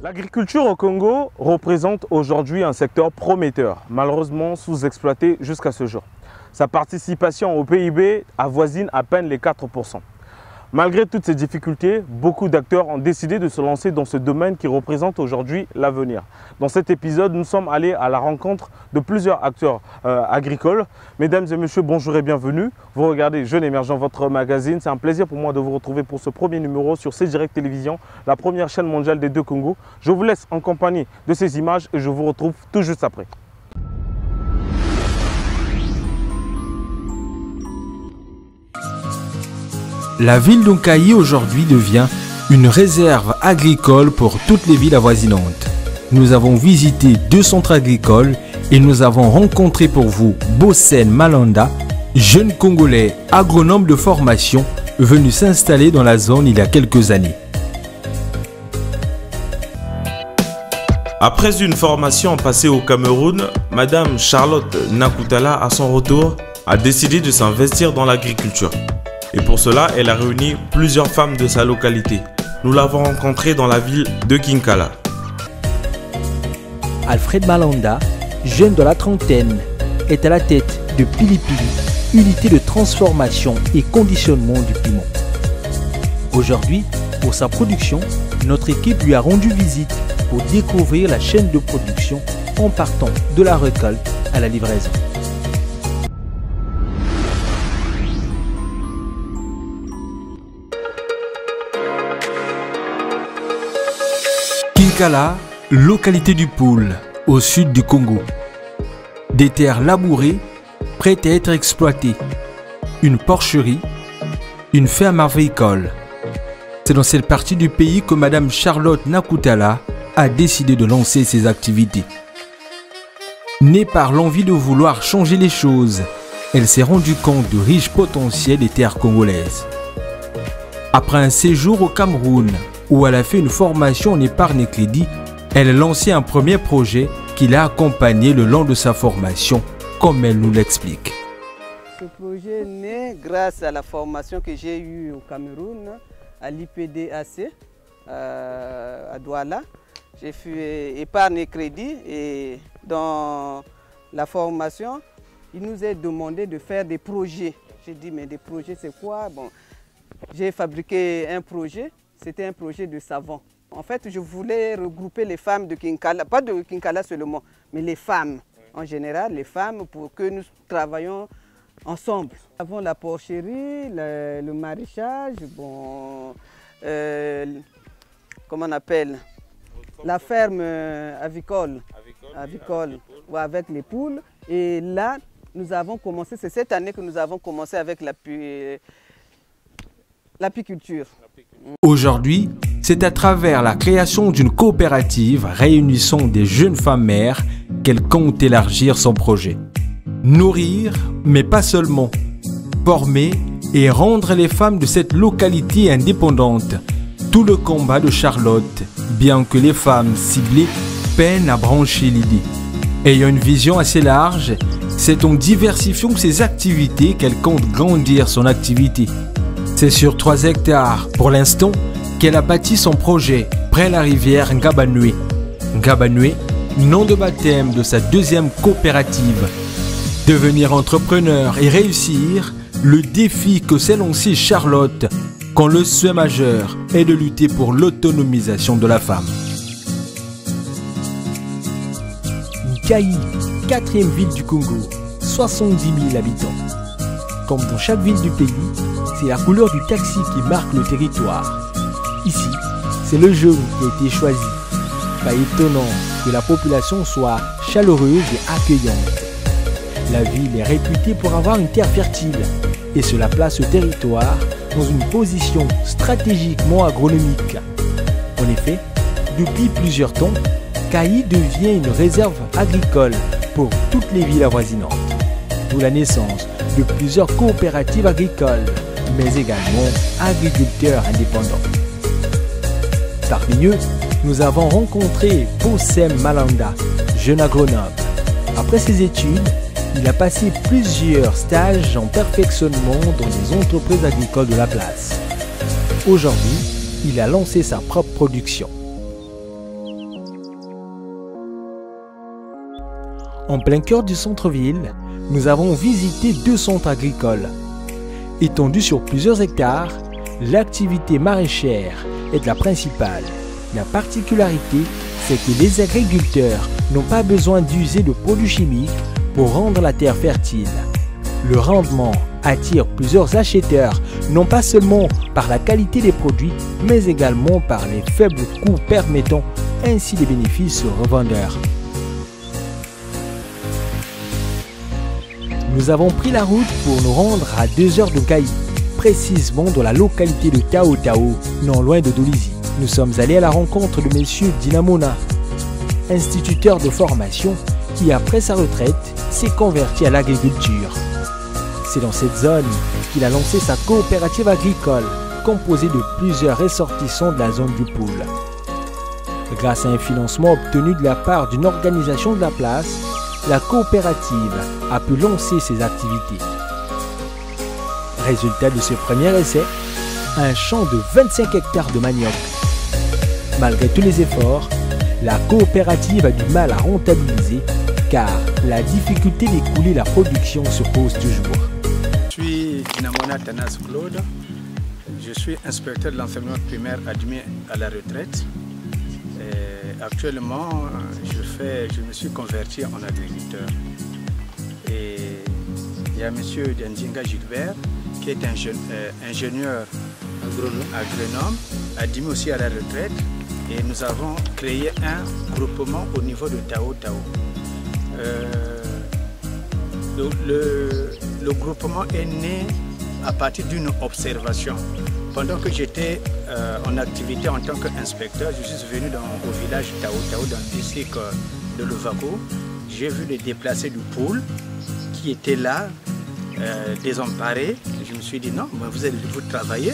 L'agriculture au Congo représente aujourd'hui un secteur prometteur, malheureusement sous-exploité jusqu'à ce jour. Sa participation au PIB avoisine à peine les 4%. Malgré toutes ces difficultés, beaucoup d'acteurs ont décidé de se lancer dans ce domaine qui représente aujourd'hui l'avenir. Dans cet épisode, nous sommes allés à la rencontre de plusieurs acteurs agricoles. Mesdames et messieurs, bonjour et bienvenue. Vous regardez Jeunes Émergents, votre magazine. C'est un plaisir pour moi de vous retrouver pour ce premier numéro sur C-Direct Télévision, la première chaîne mondiale des deux Congos. Je vous laisse en compagnie de ces images et je vous retrouve tout juste après. La ville d'Onkayi aujourd'hui devient une réserve agricole pour toutes les villes avoisinantes. Nous avons visité 2 centres agricoles et nous avons rencontré pour vous Bossen Malanda, jeune Congolais agronome de formation venu s'installer dans la zone il y a quelques années. Après une formation passée au Cameroun, Madame Charlotte Nakutala, à son retour, a décidé de s'investir dans l'agriculture. Et pour cela, elle a réuni plusieurs femmes de sa localité. Nous l'avons rencontrée dans la ville de Kinkala. Alfred Malanda, jeune de la trentaine, est à la tête de Pilipili, unité de transformation et conditionnement du piment. Aujourd'hui, pour sa production, notre équipe lui a rendu visite pour découvrir la chaîne de production en partant de la récolte à la livraison. Kinkala, localité du Poul, au sud du Congo. Des terres labourées, prêtes à être exploitées. Une porcherie, une ferme avicole. C'est dans cette partie du pays que Madame Charlotte Nakutala a décidé de lancer ses activités. Née par l'envie de vouloir changer les choses, elle s'est rendue compte du riche potentiel des terres congolaises. Après un séjour au Cameroun, où elle a fait une formation en épargne et crédit, elle a lancé un premier projet qui l'a accompagné le long de sa formation, comme elle nous l'explique. Ce projet naît grâce à la formation que j'ai eue au Cameroun, à l'IPDAC, à Douala. J'ai fait épargne et crédit et dans la formation, il nous est demandé de faire des projets. J'ai dit, mais des projets c'est quoi? Bon, j'ai fabriqué un projet. C'était un projet de savon. En fait, je voulais regrouper les femmes de Kinkala, pas de Kinkala seulement, mais les femmes en général, les femmes, pour que nous travaillions ensemble. Nous avons la porcherie, le maraîchage, bon, comment on appelle, la ferme avicole, avec les poules. Et là, nous avons commencé, c'est cette année que nous avons commencé avec l'apiculture. Aujourd'hui, c'est à travers la création d'une coopérative réunissant des jeunes femmes mères qu'elle compte élargir son projet. Nourrir, mais pas seulement. Former et rendre les femmes de cette localité indépendantes. Tout le combat de Charlotte, bien que les femmes ciblées peinent à brancher l'idée. Ayant une vision assez large, c'est en diversifiant ses activités qu'elle compte grandir son activité. C'est sur 3 hectares, pour l'instant, qu'elle a bâti son projet près la rivière Ngabanoué. Ngabanoué, nom de baptême de sa 2e coopérative. Devenir entrepreneur et réussir, le défi que s'est lancé Charlotte, quand le souhait majeur est de lutter pour l'autonomisation de la femme. Nkayi, 4e ville du Congo, 70 000 habitants. Comme dans chaque ville du pays, c'est la couleur du taxi qui marque le territoire. Ici, c'est le jaune qui a été choisi. Pas étonnant que la population soit chaleureuse et accueillante. La ville est réputée pour avoir une terre fertile et cela place ce territoire dans une position stratégiquement agronomique. En effet, depuis plusieurs temps, Kayi devient une réserve agricole pour toutes les villes avoisinantes, d'où la naissance de plusieurs coopératives agricoles, mais également agriculteurs indépendants. Parmi eux, nous avons rencontré Bossem Malanda, jeune agronome. Après ses études, il a passé plusieurs stages en perfectionnement dans les entreprises agricoles de la place. Aujourd'hui, il a lancé sa propre production. En plein cœur du centre-ville, nous avons visité 2 centres agricoles. Étendus sur plusieurs hectares, l'activité maraîchère est la principale. La particularité, c'est que les agriculteurs n'ont pas besoin d'user de produits chimiques pour rendre la terre fertile. Le rendement attire plusieurs acheteurs, non pas seulement par la qualité des produits, mais également par les faibles coûts permettant ainsi des bénéfices aux revendeurs. Nous avons pris la route pour nous rendre à 2 heures de Kayi, précisément dans la localité de Tao Tao, non loin de Dolisie. Nous sommes allés à la rencontre de M. Dinamona, instituteur de formation qui, après sa retraite, s'est converti à l'agriculture. C'est dans cette zone qu'il a lancé sa coopérative agricole, composée de plusieurs ressortissants de la zone du Poul. Grâce à un financement obtenu de la part d'une organisation de la place, la coopérative a pu lancer ses activités. Résultat de ce premier essai, un champ de 25 hectares de manioc. Malgré tous les efforts, la coopérative a du mal à rentabiliser car la difficulté d'écouler la production se pose toujours. Je suis Dinamona Tanas Claude, je suis inspecteur de l'enseignement primaire admis à la retraite. Et actuellement, je me suis converti en agriculteur. Et il y a M. Diandinga Gilbert qui est ingénieur agronome, admis aussi à la retraite. Et nous avons créé un groupement au niveau de Tao Tao. Le groupement est né à partir d'une observation. Pendant que j'étais en activité en tant qu'inspecteur, je suis venu au village Tao Tao, dans le district de Lovaco. J'ai vu les déplacés du Poul qui étaient là, désemparés. Je me suis dit non, vous travaillez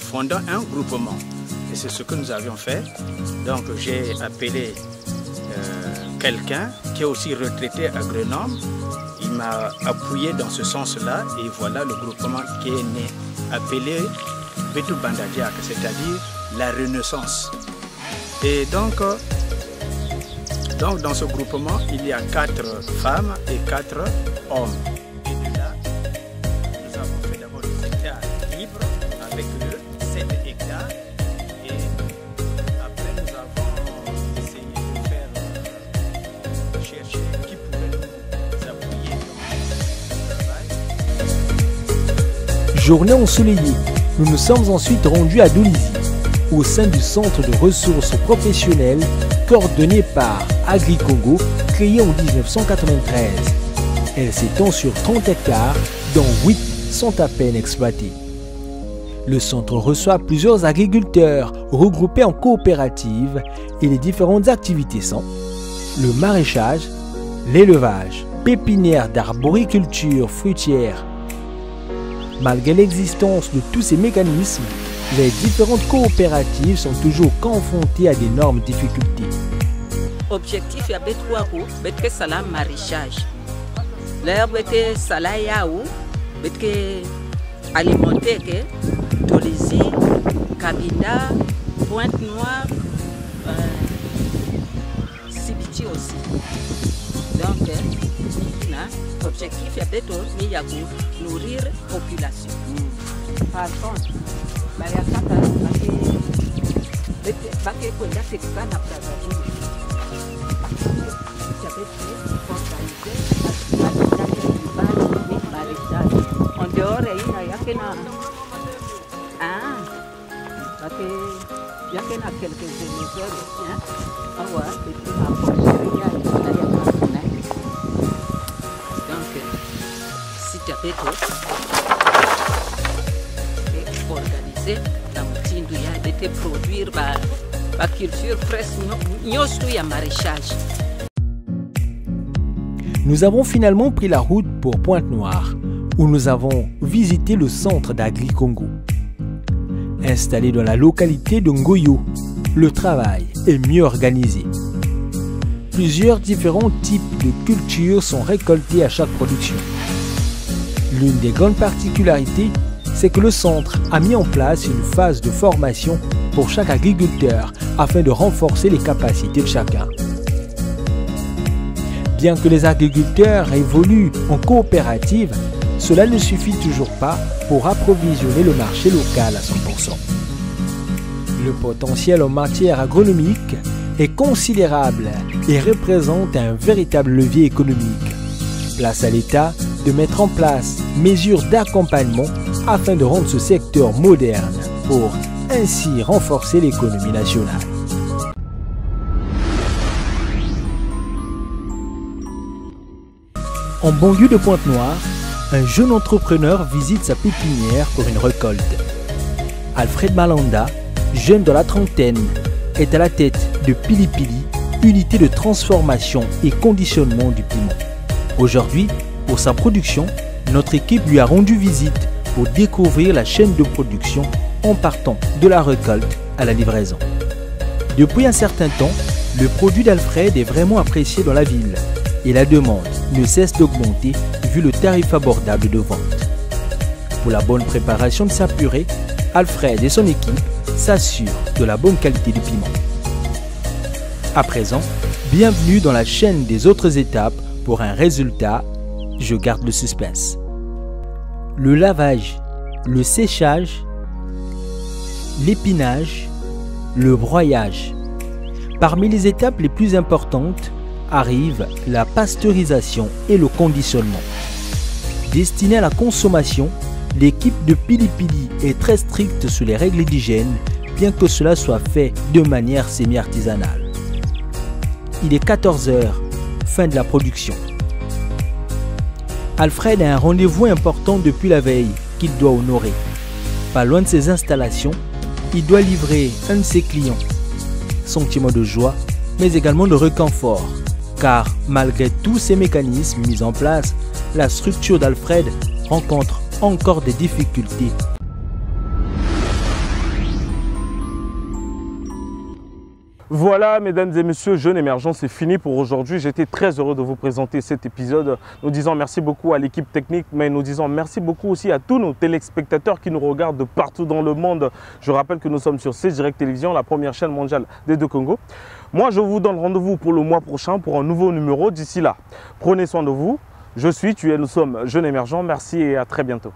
fondant un groupement. Et c'est ce que nous avions fait. Donc j'ai appelé quelqu'un qui est aussi retraité agronome. Il m'a appuyé dans ce sens-là et voilà le groupement qui est né, appelé Betou Bandadiak, c'est-à-dire la Renaissance. Et donc dans ce groupement, il y a 4 femmes et 4 hommes. Et de là, nous avons fait d'abord des hectares libres avec eux, 7 hectares. Et après, nous avons essayé de faire chercher qui pouvait nous appuyer dans le travail. Journée ensoleillée, nous nous sommes ensuite rendus à Dolisie, au sein du centre de ressources professionnelles coordonné par Agri-Congo, créé en 1993. Elle s'étend sur 30 hectares, dont 8 sont à peine exploités. Le centre reçoit plusieurs agriculteurs regroupés en coopératives et les différentes activités sont le maraîchage, l'élevage, pépinière d'arboriculture fruitière. Malgré l'existence de tous ces mécanismes, les différentes coopératives sont toujours confrontées à d'énormes difficultés. Objectif ya betwaku betke sala maraîchage. L'air betke sala yaou betke alimenter ke Dolisie, Kabinda, Pointe-Noire, Sibiti aussi. Donc, l'objectif est de nourrir la population. Par contre, il y a en dehors, il y a il y a quelques éleveurs donc, si tu avais organisé la moutine, il y a été produire la culture presque il y a maraîchage. Nous avons finalement pris la route pour Pointe-Noire, où nous avons visité le centre d'Agri-Congo. Installé dans la localité de Ngoyo, le travail est mieux organisé. Plusieurs différents types de cultures sont récoltés à chaque production. L'une des grandes particularités, c'est que le centre a mis en place une phase de formation pour chaque agriculteur afin de renforcer les capacités de chacun. Bien que les agriculteurs évoluent en coopérative, cela ne suffit toujours pas pour approvisionner le marché local à 100%. Le potentiel en matière agronomique est considérable et représente un véritable levier économique. Place à l'État de mettre en place mesures d'accompagnement afin de rendre ce secteur moderne pour ainsi renforcer l'économie nationale. En banlieue de Pointe-Noire, un jeune entrepreneur visite sa pépinière pour une récolte. Alfred Malanda, jeune de la trentaine, est à la tête de Pili Pili, unité de transformation et conditionnement du piment. Aujourd'hui, pour sa production, notre équipe lui a rendu visite pour découvrir la chaîne de production en partant de la récolte à la livraison. Depuis un certain temps, le produit d'Alfred est vraiment apprécié dans la ville et la demande ne cesse d'augmenter vu le tarif abordable de vente. Pour la bonne préparation de sa purée, Alfred et son équipe s'assurent de la bonne qualité du piment. À présent, bienvenue dans la chaîne des autres étapes pour un résultat, je garde le suspense. Le lavage, le séchage, l'épinage, le broyage. Parmi les étapes les plus importantes arrivent la pasteurisation et le conditionnement. Destinée à la consommation, l'équipe de Pili Pili est très stricte sur les règles d'hygiène, bien que cela soit fait de manière semi-artisanale. Il est 14 h, fin de la production. Alfred a un rendez-vous important depuis la veille qu'il doit honorer. Pas loin de ses installations, il doit livrer un de ses clients. Sentiment de joie, mais également de réconfort, car malgré tous ces mécanismes mis en place, la structure d'Alfred rencontre encore des difficultés. Voilà, mesdames et messieurs, Jeunes Émergents, c'est fini pour aujourd'hui. J'étais très heureux de vous présenter cet épisode. Nous disons merci beaucoup à l'équipe technique, mais nous disons merci beaucoup aussi à tous nos téléspectateurs qui nous regardent de partout dans le monde. Je rappelle que nous sommes sur C-Direct Télévision, la première chaîne mondiale des deux Congo. Moi, je vous donne rendez-vous pour le mois prochain pour un nouveau numéro. D'ici là, prenez soin de vous. Je suis, tu es, nous sommes Jeunes Émergents. Merci et à très bientôt.